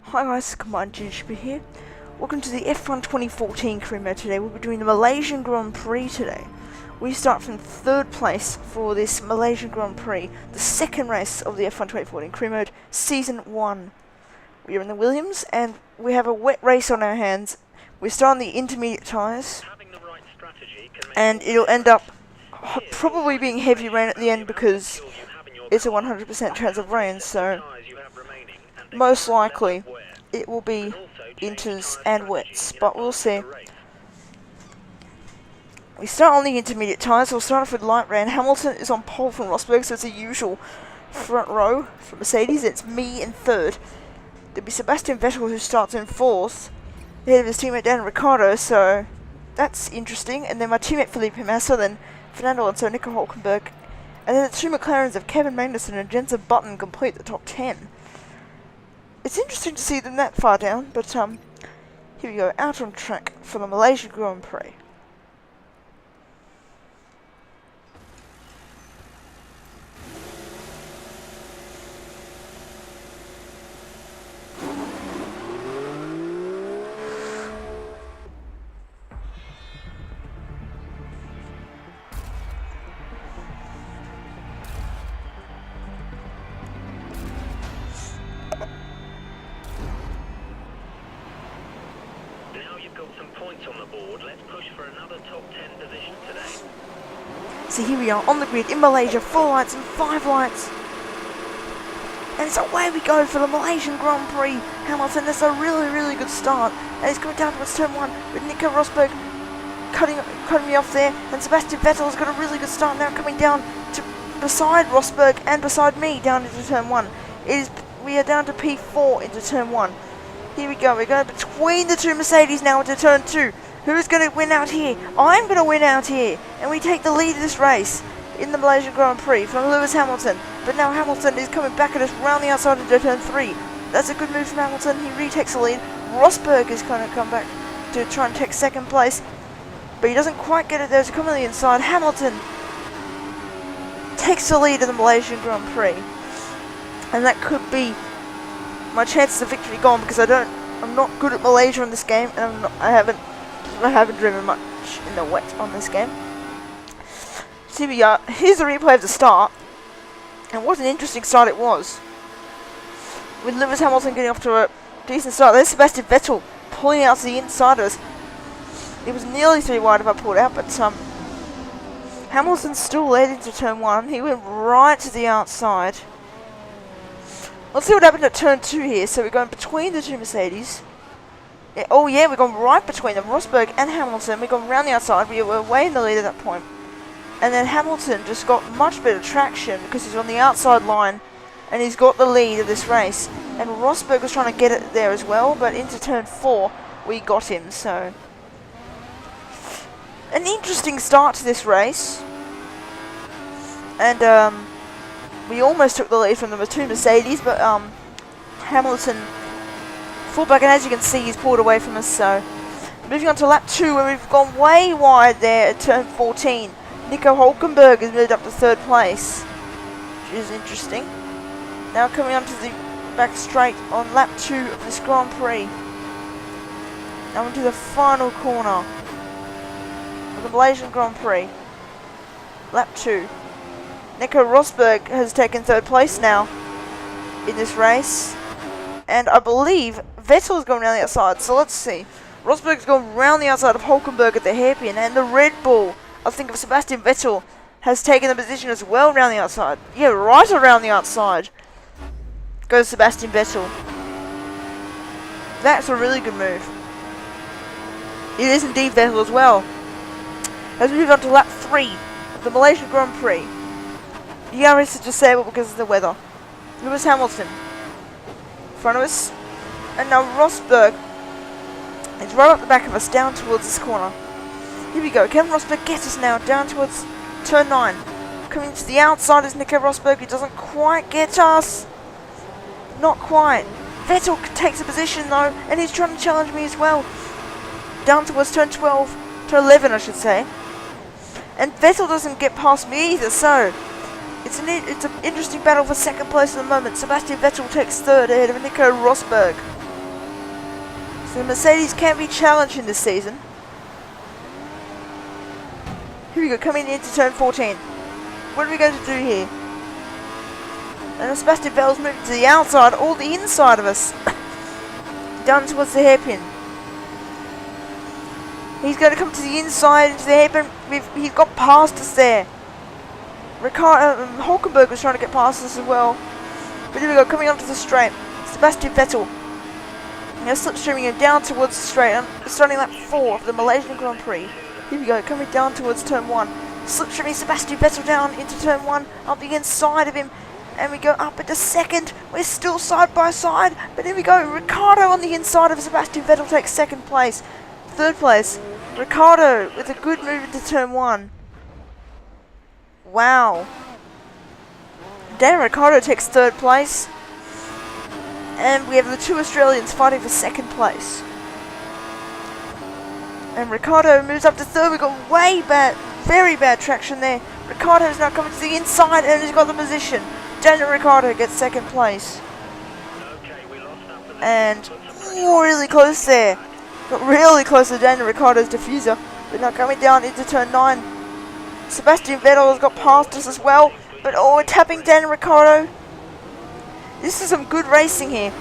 Hi guys, Command Gingerby here. Welcome to the F1 2014 career mode today. We'll be doing the Malaysian Grand Prix today. We start from third place for this Malaysian Grand Prix, the second race of the F1 2014 career mode, Season 1. We are in the Williams and we have a wet race on our hands. We start on the intermediate tyres and it'll end up probably being heavy rain at the end because it's a 100% chance of rain, so most likely it will be inters and wets, but we'll see. We start on the intermediate tyres, so we'll start off with light rain. Hamilton is on pole from Rosberg, so it's a usual front row for Mercedes. It's me in third. There'll be Sebastian Vettel who starts in fourth, ahead of his teammate Dan Ricciardo, so that's interesting. And then my teammate Felipe Massa, then Fernando Alonso, Nico Hülkenberg, and then the two McLarens of Kevin Magnussen and Jenson Button complete the top 10. It's interesting to see them that far down, but here we go, out on track for the Malaysia Grand Prix. On the board. Let's push for another top 10 position today. So here we are on the grid in Malaysia, 4 lights and 5 lights. And so away we go for the Malaysian Grand Prix. Hamilton, that's a really good start. And he's coming down towards turn 1 with Nico Rosberg cutting me off there. And Sebastian Vettel has got a really good start now, coming down to beside Rosberg and beside me down into turn 1. We are down to P4 into turn 1. Here we go, we're going between the two Mercedes now into turn 2. Who's going to win out here? I'm going to win out here. And we take the lead of this race in the Malaysian Grand Prix from Lewis Hamilton. But now Hamilton is coming back at us round the outside into turn 3. That's a good move from Hamilton. He retakes the lead. Rosberg is going to come back to try and take second place. But he doesn't quite get it there to come on the inside. Hamilton takes the lead of the Malaysian Grand Prix. And that could be my chances of victory gone because I'm not good at Malaysia in this game, and I haven't driven much in the wet on this game. So here we are. Here's the replay of the start, and what an interesting start it was. With Lewis Hamilton getting off to a decent start. There's Sebastian Vettel pulling out to the insiders. It was nearly 3 wide if I pulled out, but Hamilton still led into turn 1. He went right to the outside. Let's see what happened at turn 2 here. So we're going between the two Mercedes. Oh yeah, we're going right between them, Rosberg and Hamilton. We're going round the outside. We were way in the lead at that point. And then Hamilton just got much better traction because he's on the outside line and he's got the lead of this race. And Rosberg was trying to get it there as well, but into turn 4 we got him. So an interesting start to this race. And we almost took the lead from the two Mercedes, but Hamilton fought back, and as you can see, he's pulled away from us. So moving on to lap 2, where we've gone way wide there at turn 14. Nico Hülkenberg has moved up to third place, which is interesting. Now coming onto the back straight on lap 2 of this Grand Prix. Now into the final corner of the Malaysian Grand Prix. Lap 2. Nico Rosberg has taken third place now in this race. And I believe Vettel is going around the outside. So let's see. Rosberg's going round the outside of Hülkenberg at the hairpin. And the Red Bull, I think of Sebastian Vettel, has taken the position as well around the outside. Yeah, right around the outside goes Sebastian Vettel. That's a really good move. It is indeed Vettel as well. As we move on to lap 3 of the Malaysian Grand Prix. The DRS is disabled because of the weather. Lewis Hamilton in front of us. And now Rosberg is right up the back of us, down towards this corner. Here we go. Kevin Rosberg gets us now down towards turn 9. Coming to the outside is Nico Rosberg. He doesn't quite get us. Not quite. Vettel takes a position though, and he's trying to challenge me as well. Down towards turn 12, to 11 I should say. And Vettel doesn't get past me either, so it's an interesting battle for second place at the moment. Sebastian Vettel takes third ahead of Nico Rosberg. So Mercedes can be challenged in this season. Here we go, coming into turn 14. What are we going to do here? And Sebastian Vettel's moving to the outside, or the inside of us. Down towards the hairpin. He's going to come to the inside, into the hairpin. He's got past us there. Hulkenberg was trying to get past us as well. But here we go, coming onto the straight. Sebastian Vettel. Now slipstreaming him down towards the straight. Starting lap 4 of the Malaysian Grand Prix. Here we go, coming down towards turn 1. Slipstreaming Sebastian Vettel down into turn 1. Up the inside of him. And we go up into second. We're still side by side. But here we go. Ricciardo on the inside of Sebastian Vettel takes second place. Third place. Ricciardo with a good move into turn 1. Wow. Daniel Ricciardo takes third place. And we have the 2 Australians fighting for second place. And Ricciardo moves up to third. We've got way bad, very bad traction there. Ricciardo is now coming to the inside and he's got the position. Daniel Ricciardo gets second place. And really close there. Got really close to Daniel Ricciardo's diffuser. But now coming down into turn 9. Sebastian Vettel has got past us as well. But oh, we're tapping Daniel Ricciardo. This is some good racing here.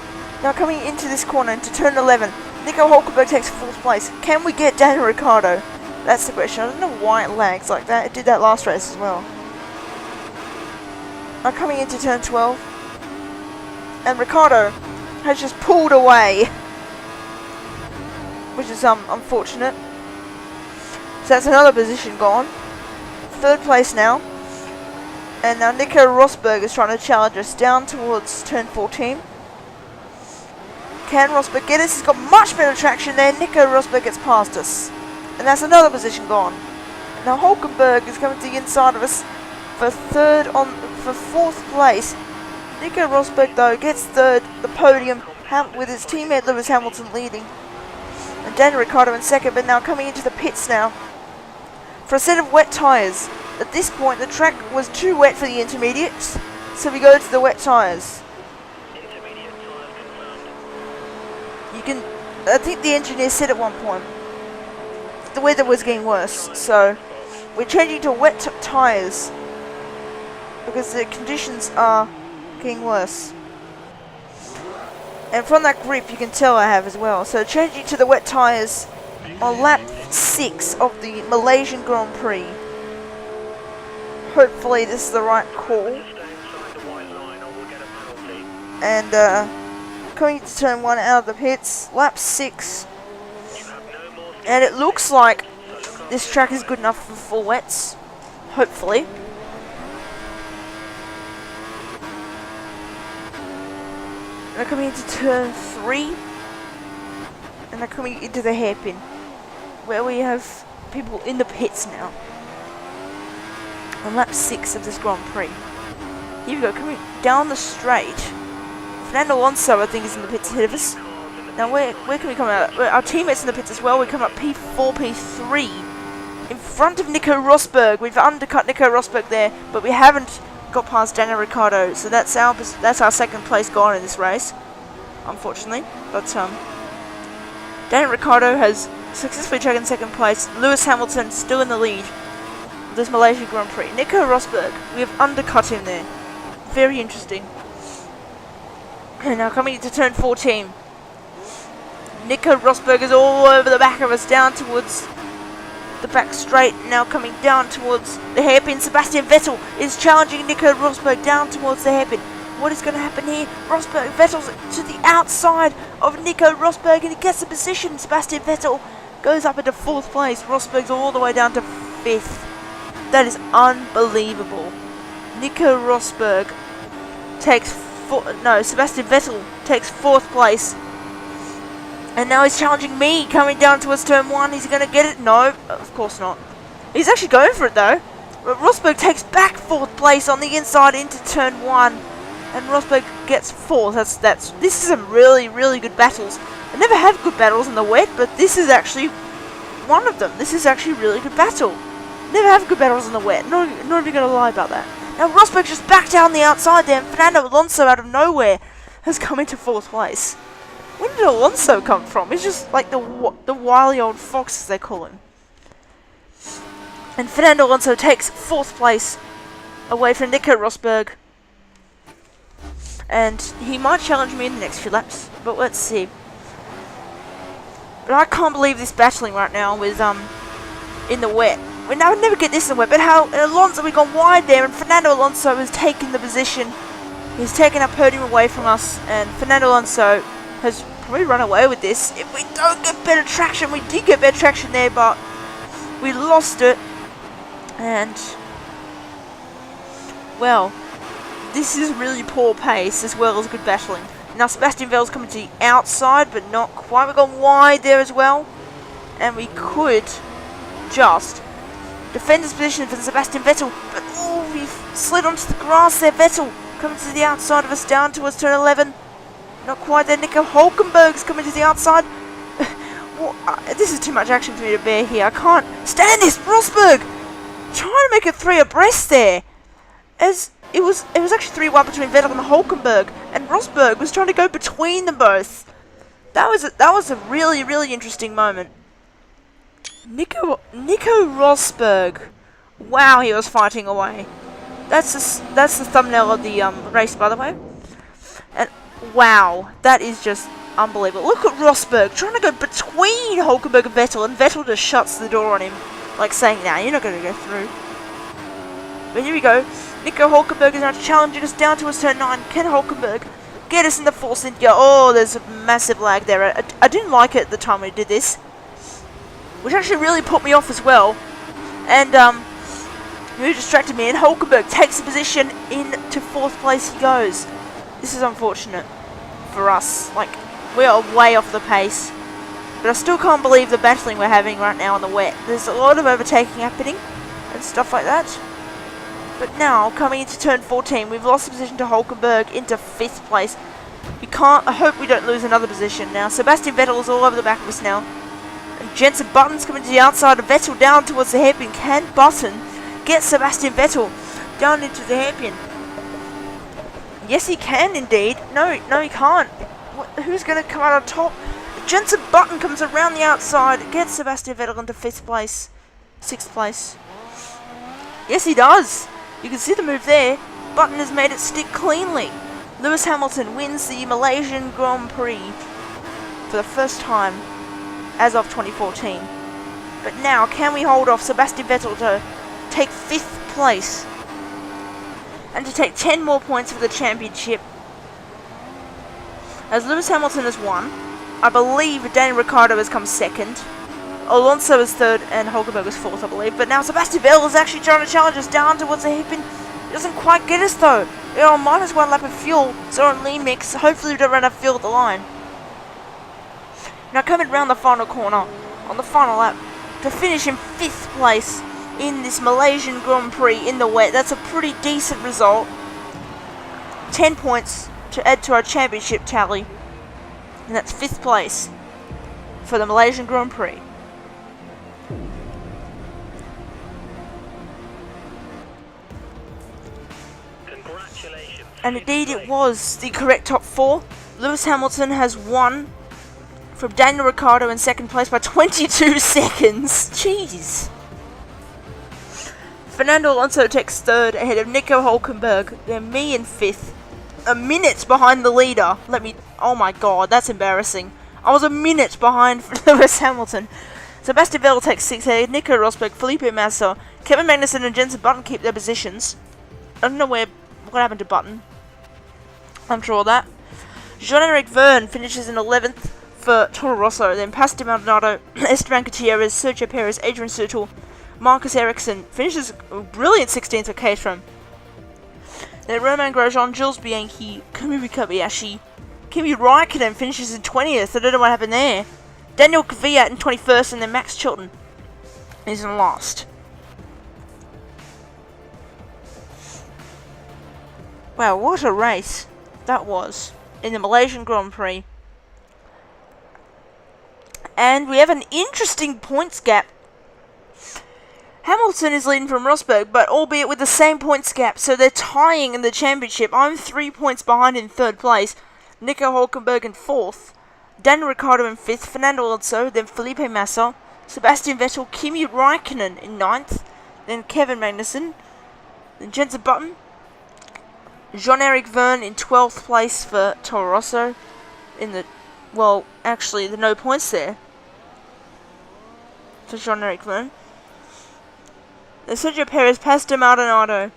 Now coming into this corner, into turn 11. Nico Hulkenberg takes 4th place. Can we get Daniel Ricciardo? That's the question. I don't know why it lags like that. It did that last race as well. Now coming into turn 12. And Ricciardo has just pulled away. Which is unfortunate. So that's another position gone. 3rd place now. And now Nico Rosberg is trying to challenge us down towards turn 14. Can Rosberg get us? He's got much better traction there. Nico Rosberg gets past us. And that's another position gone. Now Hulkenberg is coming to the inside of us for 4th place. Nico Rosberg though gets the podium with his teammate Lewis Hamilton leading. And Daniel Ricciardo in second, but now coming into the pits now. For a set of wet tyres. At this point the track was too wet for the intermediates. So we go to the wet tyres. I think the engineer said at one point the weather was getting worse, so we're changing to wet tyres because the conditions are getting worse. And from that grip you can tell I have as well. So changing to the wet tyres on lap 6 of the Malaysian Grand Prix. Hopefully this is the right call. And coming to turn 1 out of the pits, lap 6. And it looks like this track is good enough for full wets. Hopefully. They're coming into turn 3. And they're coming into the hairpin. Where we have people in the pits now. On lap 6 of this Grand Prix. Here we go, coming down the straight. Fernando Alonso, I think, is in the pits ahead of us. Now, where can we come out? Our teammates in the pits as well. We come up P4, P3. In front of Nico Rosberg. We've undercut Nico Rosberg there, but we haven't got past Daniel Ricciardo. So that's our 2nd place gone in this race, unfortunately. But Daniel Ricciardo has successfully taken 2nd place. Lewis Hamilton still in the lead of this Malaysia Grand Prix. Nico Rosberg, we have undercut him there. Very interesting. And now coming into turn 14. Nico Rosberg is all over the back of us, down towards the back straight. Now coming down towards the hairpin. Sebastian Vettel is challenging Nico Rosberg down towards the hairpin. What is going to happen here? Vettel's to the outside of Nico Rosberg and he gets the position. Sebastian Vettel goes up into 4th place. Rosberg's all the way down to 5th. That is unbelievable. Nico Rosberg takes Sebastian Vettel takes 4th place. And now he's challenging me, coming down towards turn 1. Is he going to get it? No, of course not. He's actually going for it though. Rosberg takes back 4th place on the inside into turn 1. And Rosberg gets 4th. This is some really, really good battles. I never had good battles in the wet, but this is actually one of them. This is actually a really good battle. Never have good battles in the wet. Not even going to lie about that. Now Rosberg just back down the outside there, and Fernando Alonso out of nowhere has come into 4th place. Where did Alonso come from? He's just like the wily old fox, as they call him. And Fernando Alonso takes 4th place away from Nico Rosberg. And he might challenge me in the next few laps, but let's see. But I can't believe this battling right now with in the wet. I would never get this in the wet, but how Alonso, we've gone wide there, and Fernando Alonso has taken the position. He's taken our podium away from us, and Fernando Alonso has probably run away with this. If we don't get better traction, we did get better traction there, but we lost it. And, well, this is really poor pace as well as good battling. Now Sebastian Vettel's coming to the outside, but not quite. We've gone wide there as well. And we could just defend this position for Sebastian Vettel. But, oh, we've slid onto the grass there. Vettel coming to the outside of us, down towards turn 11. Not quite there. Nico Hulkenberg's coming to the outside. Well, this is too much action for me to bear here. I can't stand this. Rosberg trying to make it 3 abreast there. As it was actually 3-1 between Vettel and Hulkenberg, and Rosberg was trying to go between them both. That was a really, really interesting moment. Nico Rosberg. Wow, he was fighting away. That's the thumbnail of the race, by the way. And wow, that is just unbelievable. Look at Rosberg trying to go between Hulkenberg and Vettel just shuts the door on him, like saying, "Nah, you're not going to go through." But here we go. Nico Hulkenberg is now challenging us down towards turn 9. Can Hulkenberg get us in the Force India? Oh, there's a massive lag there. I didn't like it at the time when he did this, which actually really put me off as well. And he distracted me, and Hulkenberg takes the position into 4th place he goes. This is unfortunate for us. Like, we are way off the pace. But I still can't believe the battling we're having right now on the wet. There's a lot of overtaking happening and stuff like that. But now, coming into turn 14, we've lost the position to Hulkenberg into 5th place. I hope we don't lose another position now. Sebastian Vettel is all over the back of us now. And Jenson Button's coming to the outside of Vettel down towards the hairpin. Can Button get Sebastian Vettel down into the hairpin? Yes, he can indeed. No, he can't. Who's going to come out on top? Jenson Button comes around the outside, gets Sebastian Vettel into 5th place. 6th place. Yes, he does. You can see the move there. Button has made it stick cleanly. Lewis Hamilton wins the Malaysian Grand Prix for the first time as of 2014. But now, can we hold off Sebastian Vettel to take 5th place and to take 10 more points for the championship? As Lewis Hamilton has won, I believe Daniel Ricciardo has come 2nd. Alonso is 3rd and Hulkenberg is 4th, I believe. But now Sebastian Vettel is actually trying to challenge us down towards the hairpin. He doesn't quite get us though. We're on -1 lap of fuel, so on lean mix. Hopefully we don't run out of fuel at the line. Now coming round the final corner on the final lap to finish in 5th place in this Malaysian Grand Prix in the wet. That's a pretty decent result. 10 points to add to our championship tally. And that's 5th place for the Malaysian Grand Prix. Congratulations. And indeed it was the correct top 4. Lewis Hamilton has won from Daniel Ricciardo in 2nd place by 22 seconds. Jeez. Fernando Alonso takes 3rd ahead of Nico Hulkenberg. Then me in 5th. A minute behind the leader. Oh my god, that's embarrassing. I was a minute behind Lewis Hamilton. Sebastian Vettel takes 6th ahead. Nico Rosberg, Felipe Massa, Kevin Magnussen and Jenson Button keep their positions. I don't know what happened to Button. I'm sure of that. Jean-Eric Verne finishes in 11th for Toro Rosso. Then Pastor Maldonado, Esteban Gutierrez, Sergio Perez, Adrian Sutil, Marcus Ericsson finishes a brilliant 16th for Caterham. Then Romain Grosjean, Jules Bianchi, Kamui Kobayashi, Kimi Raikkonen finishes in 20th. I don't know what happened there. Daniel Kvyat in 21st, and then Max Chilton is in last. Wow, what a race that was in the Malaysian Grand Prix. And we have an interesting points gap. Hamilton is leading from Rosberg, but albeit with the same points gap, so they're tying in the championship. I'm 3 points behind in 3rd place. Nico Hulkenberg in 4th. Daniel Ricciardo in 5th, Fernando Alonso, then Felipe Massa, Sebastian Vettel, Kimi Raikkonen in 9th, then Kevin Magnussen, then Jensen Button, Jean-Eric Verne in 12th place for Toro Rosso, in the, well, actually, the no points there for Jean-Eric Verne. Then Sergio Perez, Pastor Maldonado,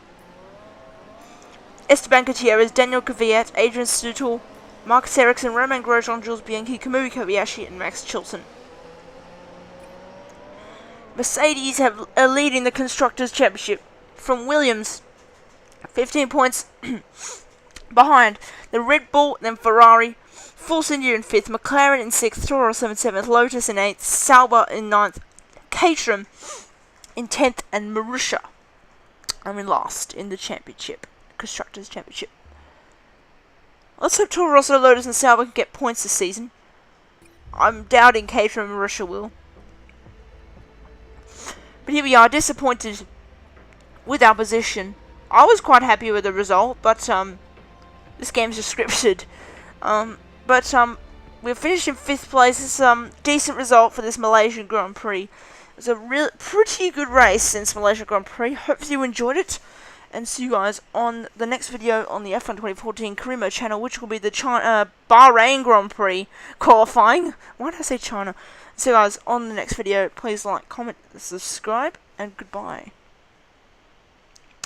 Esteban Gutierrez, Daniel Kvyat, Adrian Sutil, Marcus Ericsson, Romain Grosjean, Jules Bianchi, Kamui Kobayashi, and Max Chilton. Mercedes are leading the Constructors' Championship from Williams, 15 points behind. The Red Bull, then Ferrari, Force India in 5th, McLaren in 6th, Toro Rosso in 7th, Lotus in 8th, Sauber in 9th, Caterham in 10th, and Marussia in last in the championship, Constructors' Championship. Let's hope Toro Rosso, Lotus, and Sauber can get points this season. I'm doubting Caterham and Marussia will. But here we are, disappointed with our position. I was quite happy with the result, but this game's just scripted. We finished in 5th place. It's a decent result for this Malaysian Grand Prix. It was a pretty good race since Malaysia Grand Prix. Hopefully you enjoyed it, and see you guys on the next video on the F1 2014 Career Mode channel, which will be the Bahrain Grand Prix qualifying. Why did I say China? See you guys on the next video. Please like, comment, subscribe, and goodbye.